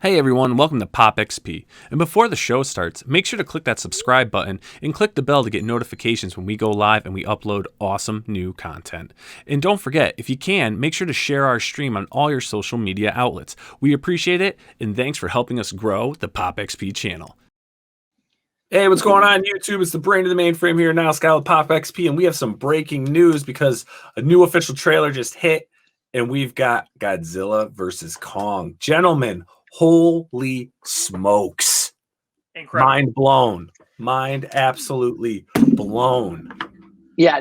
Hey everyone, welcome to POPXP. And before the show starts, make sure to click that subscribe button and click the bell to get notifications when we go live and we upload awesome new content. And don't forget, if you can, make sure to share our stream on all your social media outlets. We appreciate it, and thanks for helping us grow the POPXP channel. Hey, what's going on YouTube? It's the brain of the mainframe here now, Skylar POPXP, and we have some breaking news because a new official trailer just hit, and we've got Godzilla versus Kong. Gentlemen, holy smokes. Incredible. Mind blown. Mind absolutely blown. Yeah,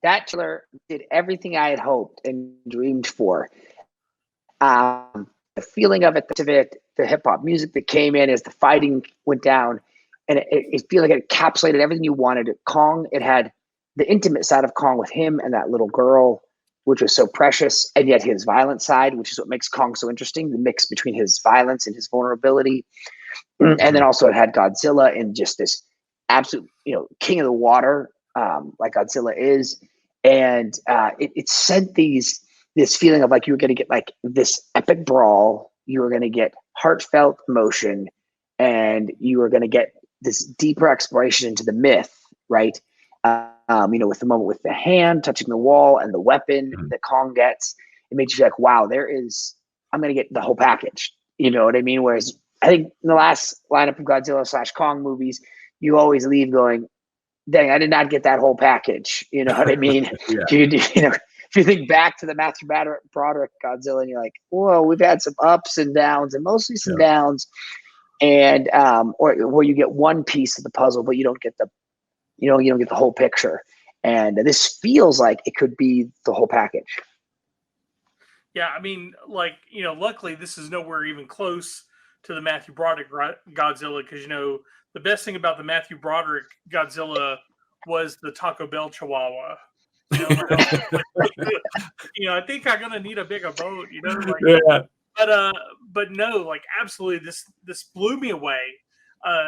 that trailer did everything I had hoped and dreamed for. The feeling of it, the hip hop music that came in as the fighting went down, and it feels like it encapsulated everything you wanted. Kong, it had the intimate side of Kong with him and that little girl, which was so precious, and yet his violent side, which is what makes Kong so interesting, the mix between his violence and his vulnerability. And then also it had Godzilla in just this absolute, king of the water, like Godzilla is. And it sent this feeling of like you were going to get like this epic brawl, you were going to get heartfelt emotion, and you were going to get this deeper exploration into the myth, right? With the moment with the hand touching the wall and the weapon that Kong gets, it makes you like, wow, I'm going to get the whole package. You know what I mean? Whereas I think in the last lineup of Godzilla / Kong movies, you always leave going, dang, I did not get that whole package. You know what I mean? Yeah. If you think back to the Matthew Broderick Godzilla, and you're like, whoa, we've had some ups and downs, and mostly some downs, and or where you get one piece of the puzzle, but you don't get you don't get the whole picture. And this feels like it could be the whole package. Yeah, I mean, luckily this is nowhere even close to the Matthew Broderick Godzilla, because the best thing about the Matthew Broderick Godzilla was the Taco Bell Chihuahua. I think I'm gonna need a bigger boat. Yeah. But no, absolutely, this blew me away.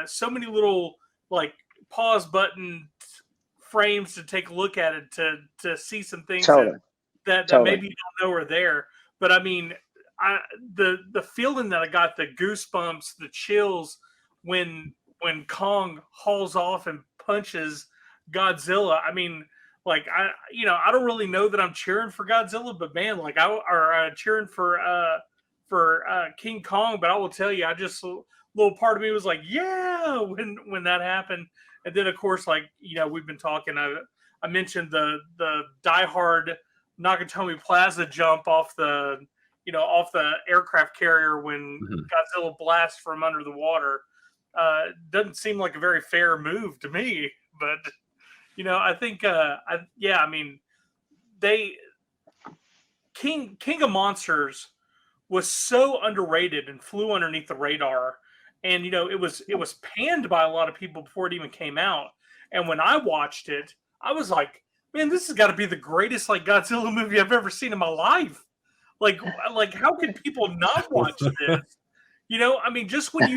So many little pause button frames to take a look at it to see some things that maybe you don't know are there. But I mean, the feeling that I got, the goosebumps, the chills when Kong hauls off and punches Godzilla. I mean, I don't really know that I'm cheering for Godzilla, but man, cheering for King Kong. But I will tell you, a little part of me was like, yeah, when that happened. And then of course, we've been talking, I mentioned the Die Hard Nakatomi Plaza jump off the aircraft carrier when Godzilla blasts from under the water. Doesn't seem like a very fair move to me, but I think, King of Monsters was so underrated and flew underneath the radar. And, it was panned by a lot of people before it even came out. And when I watched it, I was like, man, this has got to be the greatest, Godzilla movie I've ever seen in my life. How can people not watch this? Just when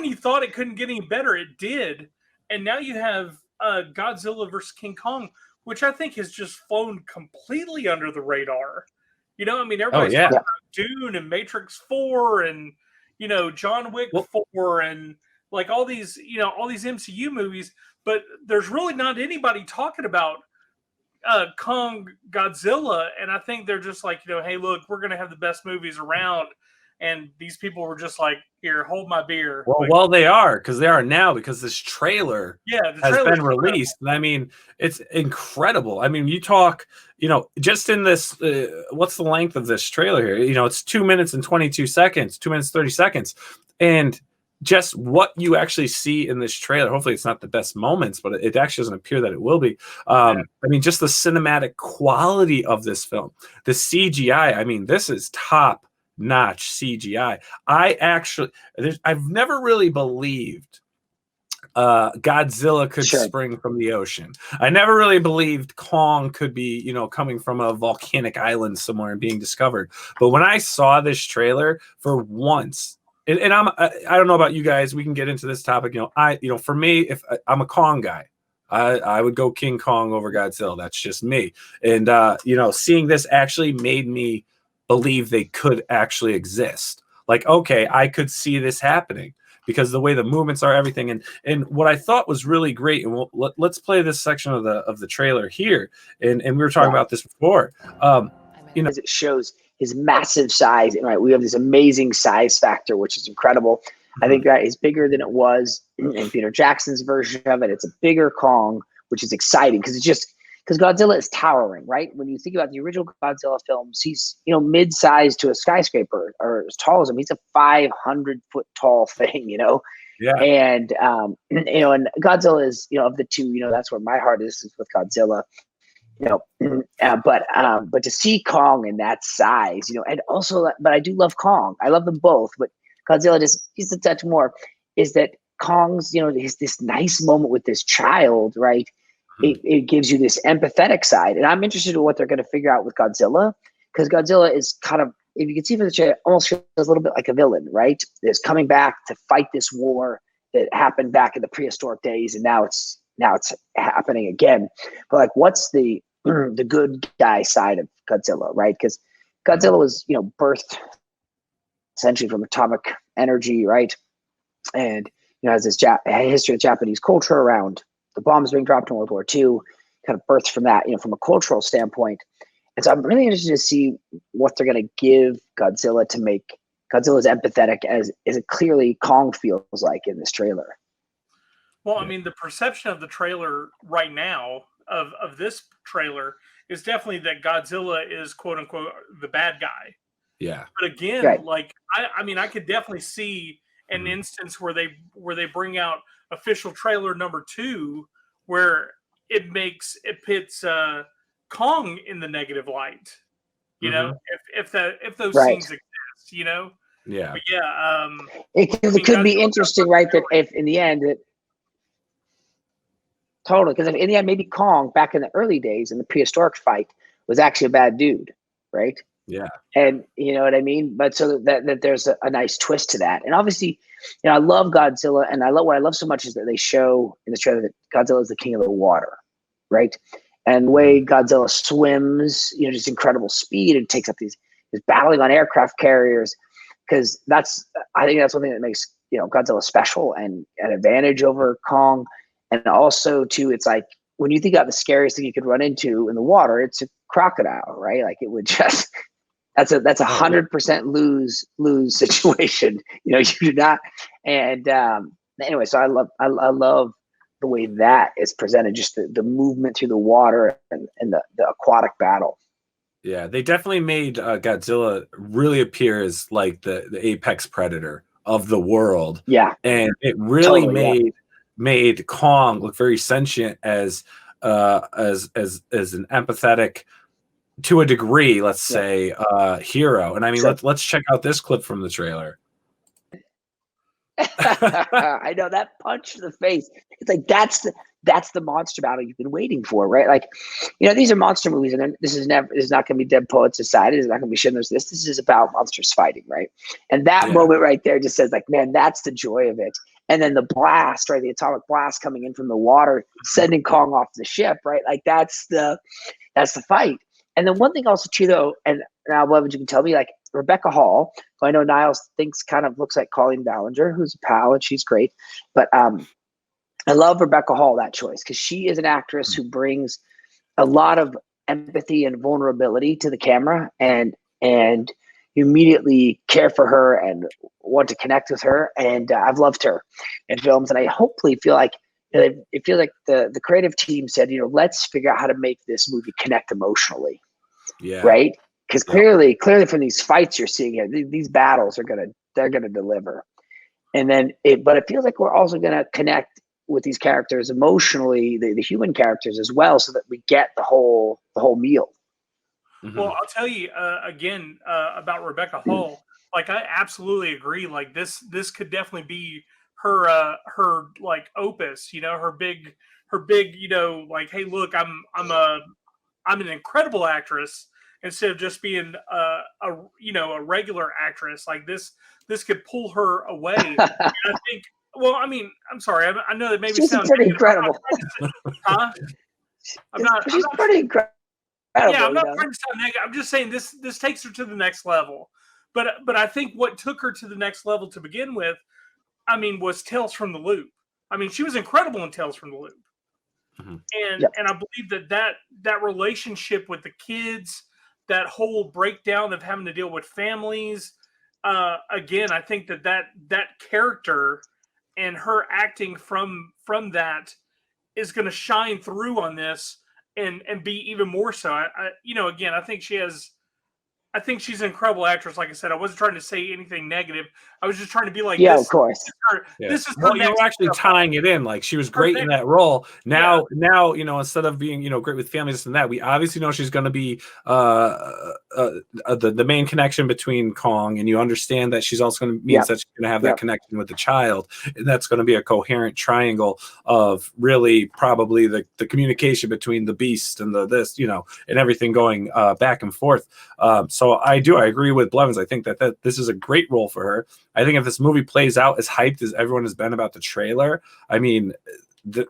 you thought it couldn't get any better, it did. And now you have Godzilla versus King Kong, which I think has just flown completely under the radar. Everybody's talking about Dune and Matrix 4 and John Wick 4 and all these MCU movies, but there's really not anybody talking about Kong Godzilla. And I think they're just hey, look, we're going to have the best movies around. And these people were just like, here, hold my beer. Well, they are, because they are now, because this trailer has been released. And I mean, it's incredible. I mean, you talk, just in this, what's the length of this trailer here? It's 2 minutes and 22 seconds, 2 minutes, 30 seconds. And just what you actually see in this trailer, hopefully it's not the best moments, but it actually doesn't appear that it will be. I mean, just the cinematic quality of this film, the CGI, I mean, this is top notch CGI. I've never really believed Godzilla could spring from the ocean. I never really believed Kong could be, coming from a volcanic island somewhere and being discovered. But when I saw this trailer for once, and I don't know about you guys, we can get into this topic. For me, if I'm a Kong guy, I would go King Kong over Godzilla. That's just me. And seeing this actually made me believe they could actually exist. Like, okay, I could see this happening because the way the movements are, everything. And what I thought was really great, and let's play this section of the trailer here. And we were talking about this before. As it shows his massive size, and right, we have this amazing size factor, which is incredible. I think that is bigger than it was in Peter Jackson's version of it. It's a bigger Kong, which is exciting because because Godzilla is towering, right? When you think about the original Godzilla films, he's mid-sized to a skyscraper, or as tall as him. He's a 500-foot tall thing, Yeah. And and Godzilla is of the two, that's where my heart is with Godzilla. But to see Kong in that size, and also, but I do love Kong. I love them both, but Godzilla just a touch more. Is that Kong's, this nice moment with this child, right? It gives you this empathetic side, and I'm interested in what they're going to figure out with Godzilla, because Godzilla is kind of, if you can see from the trailer, almost feels a little bit like a villain, right? Is coming back to fight this war that happened back in the prehistoric days, and now it's happening again. But like, what's the good guy side of Godzilla, right? Because Godzilla was birthed essentially from atomic energy, right? And has this history of Japanese culture around the bombs being dropped in World War II, kind of birthed from that, from a cultural standpoint. And so I'm really interested to see what they're going to give Godzilla to make Godzilla as empathetic as it clearly Kong feels like in this trailer. Well, I mean, the perception of the trailer right now of this trailer is definitely that Godzilla is quote unquote the bad guy. Yeah. But again, right. like I mean, I could definitely see an instance where they bring out official trailer number 2, where it pits Kong in the negative light. If those scenes exist, Yeah. But yeah. It could be interesting, right? That if in the end totally, because in the end, maybe Kong back in the early days in the prehistoric fight was actually a bad dude, right? Yeah. And you know what I mean? But so that there's a nice twist to that. And obviously, I love Godzilla, and what I love so much is that they show in the trailer that Godzilla is the king of the water, right? And the way Godzilla swims, just incredible speed, and takes up these battling on aircraft carriers, because I think that's one thing that makes Godzilla special and an advantage over Kong. And also too, it's like when you think about the scariest thing you could run into in the water, it's a crocodile, right? Like it would just that's 100% lose situation. You do not. And anyway, so I love the way that is presented, just the movement through the water and the aquatic battle. Yeah, they definitely made Godzilla really appear as like the apex predator of the world. Yeah, and it really made Kong look very sentient as an empathetic, to a degree, let's say, hero. And I mean, let's check out this clip from the trailer. I know that punch to the face. It's like that's the monster battle you've been waiting for, right? Like, these are monster movies, and this is not going to be Dead Poets Society. It's not going to be Schindler's List. This is about monsters fighting, right? And that moment right there just says, like, man, that's the joy of it. And then the blast, right? The atomic blast coming in from the water, sending Kong off the ship, right? Like that's the fight. And then one thing also too, though, and now, Levin, you can tell me, like Rebecca Hall, who I know Niles thinks kind of looks like Colleen Ballinger, who's a pal, and she's great. But I love Rebecca Hall, that choice, because she is an actress who brings a lot of empathy and vulnerability to the camera, and you immediately care for her and want to connect with her. And I've loved her in films, and I hopefully feel like it feels like the creative team said, let's figure out how to make this movie connect emotionally. Yeah. Right. Because clearly from these fights you're seeing here, these battles they're gonna deliver. And then but it feels like we're also gonna connect with these characters emotionally, the human characters as well, so that we get the whole meal. Well, I'll tell you again about Rebecca Hall. Like, I absolutely agree. Like this could definitely be her like opus. Her big. Like, hey, look, I'm an incredible actress instead of just being a regular actress. Like this could pull her away. And I think. Well, I mean, I'm sorry. I know that maybe she's sounds pretty incredible. Huh? She's pretty incredible. Yeah, I'm not trying to sound negative. I'm just saying this takes her to the next level. But I think what took her to the next level to begin with, I mean, was Tales from the Loop. I mean, she was incredible in Tales from the Loop. Mm-hmm. And I believe that relationship with the kids, that whole breakdown of having to deal with families, again, I think that character and her acting from that is going to shine through on this and be even more so. Again, I think she's an incredible actress. Like I said, I wasn't trying to say anything negative. I was just trying to be like, yeah, of course. This is well, you were actually tying it in. Like, she was great in that role. Now, instead of being, great with families and that, we obviously know she's going to be the main connection between Kong, and you understand that she's also going to means that she's going to have that connection with the child, and that's going to be a coherent triangle of really probably the communication between the beast and this, and everything going back and forth. So I agree with Blevins. I think that this is a great role for her. I think if this movie plays out as hyped as everyone has been about the trailer, I mean,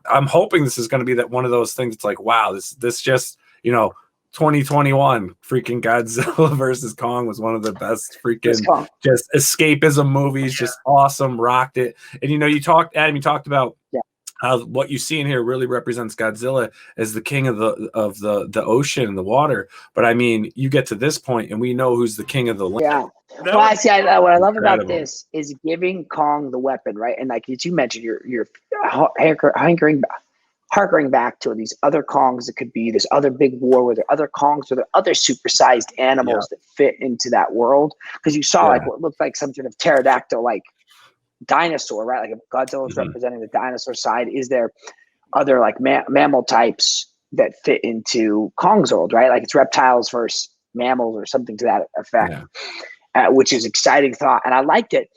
I'm hoping this is going to be that one of those things. It's like, wow, this just 2021 freaking Godzilla versus Kong was one of the best freaking just escapism movies. Just awesome, rocked it. And Adam, you talked about how what you see in here really represents Godzilla as the king of the ocean and the water. But I mean, you get to this point and we know who's the king of the land. Yeah. Well, what I love about this is giving Kong the weapon, right? And like as you mentioned, you're harkering back to these other Kongs that could be this other big war where there are other Kongs or there are other supersized animals that fit into that world. Because you saw like what looked like some sort of pterodactyl like dinosaur, right? Like if Godzilla is representing the dinosaur side, is there other like mammal types that fit into Kong's world, right? Like it's reptiles versus mammals or something to that effect, which is exciting thought. And I liked it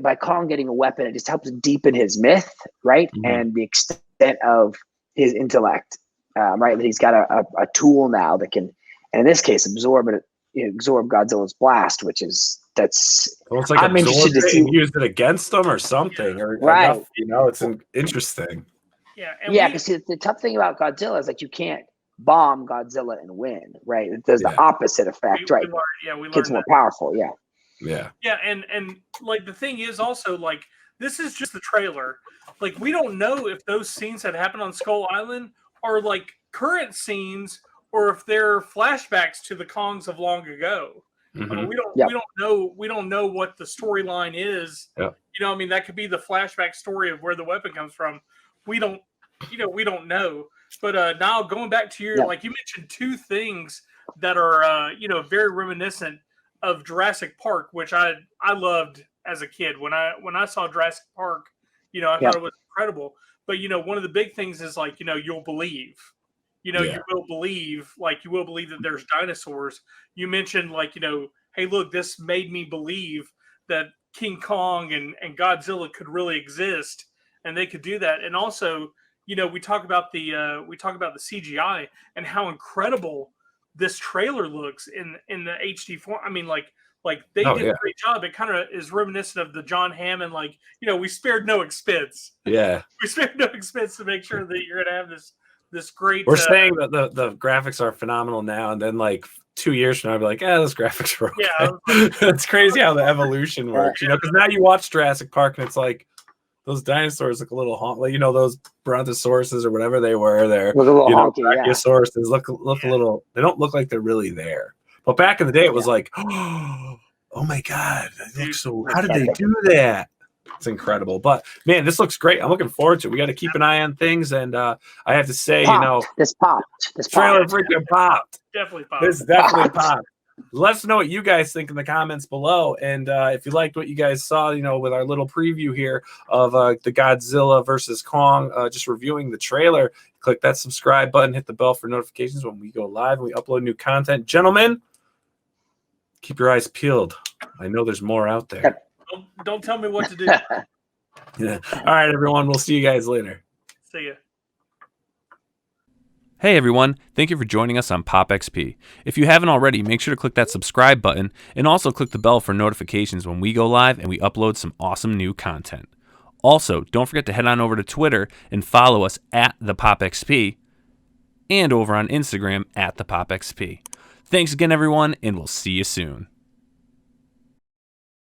by Kong getting a weapon. It just helps deepen his myth, right? And the extent of his intellect, right? That he's got a tool now that can, and in this case, absorb Godzilla's blast, which is it's like I'm interested to see and use it against them or something, or enough, it's interesting. Because the tough thing about Godzilla is like you can't bomb Godzilla and win, right? It does the opposite effect, right? We gets more powerful, and like the thing is also like this is just the trailer. Like we don't know if those scenes that happened on Skull Island are like current scenes or if they're flashbacks to the Kongs of long ago. We don't know what the storyline is. I mean, that could be the flashback story of where the weapon comes from. We don't know. But now going back to your, like you mentioned two things that are, very reminiscent of Jurassic Park, which I loved as a kid. When I saw Jurassic Park, I thought it was incredible. But, one of the big things is like, you'll believe. You will believe that there's dinosaurs. You mentioned like, hey, look, this made me believe that King Kong and Godzilla could really exist and they could do that. And also, we talk about the CGI and how incredible this trailer looks in the HD form. I mean, like they did a great job. It kind of is reminiscent of the John Hammond, like, we spared no expense. Yeah. We spared no expense to make sure that you're going to have this great. We're saying that the graphics are phenomenal now, and then like 2 years from now, I'll be like, those graphics are okay. Yeah, it's crazy how the evolution works, because now you watch Jurassic Park and it's like those dinosaurs look a little like those brontosauruses or whatever they were there. Look a little honky, Brachiosauruses look a little. They don't look like they're really there. But back in the day, it was like, oh my god, they look so. How did they do that? It's incredible. But man, this looks great. I'm looking forward to it. We got to keep an eye on things, and I have to say, this popped. This trailer freaking popped. Definitely popped. This definitely popped. Let us know what you guys think in the comments below, and if you liked what you guys saw, with our little preview here of the Godzilla versus Kong, just reviewing the trailer. Click that subscribe button, hit the bell for notifications when we go live and we upload new content. Gentlemen, keep your eyes peeled. I know there's more out there. Don't tell me what to do. Yeah. All right, everyone. We'll see you guys later. See ya. Hey everyone, thank you for joining us on POPXP. If you haven't already, make sure to click that subscribe button and also click the bell for notifications when we go live and we upload some awesome new content. Also, don't forget to head on over to Twitter and follow us at the POPXP. and over on Instagram at the POPXP. Thanks again, everyone, and we'll see you soon.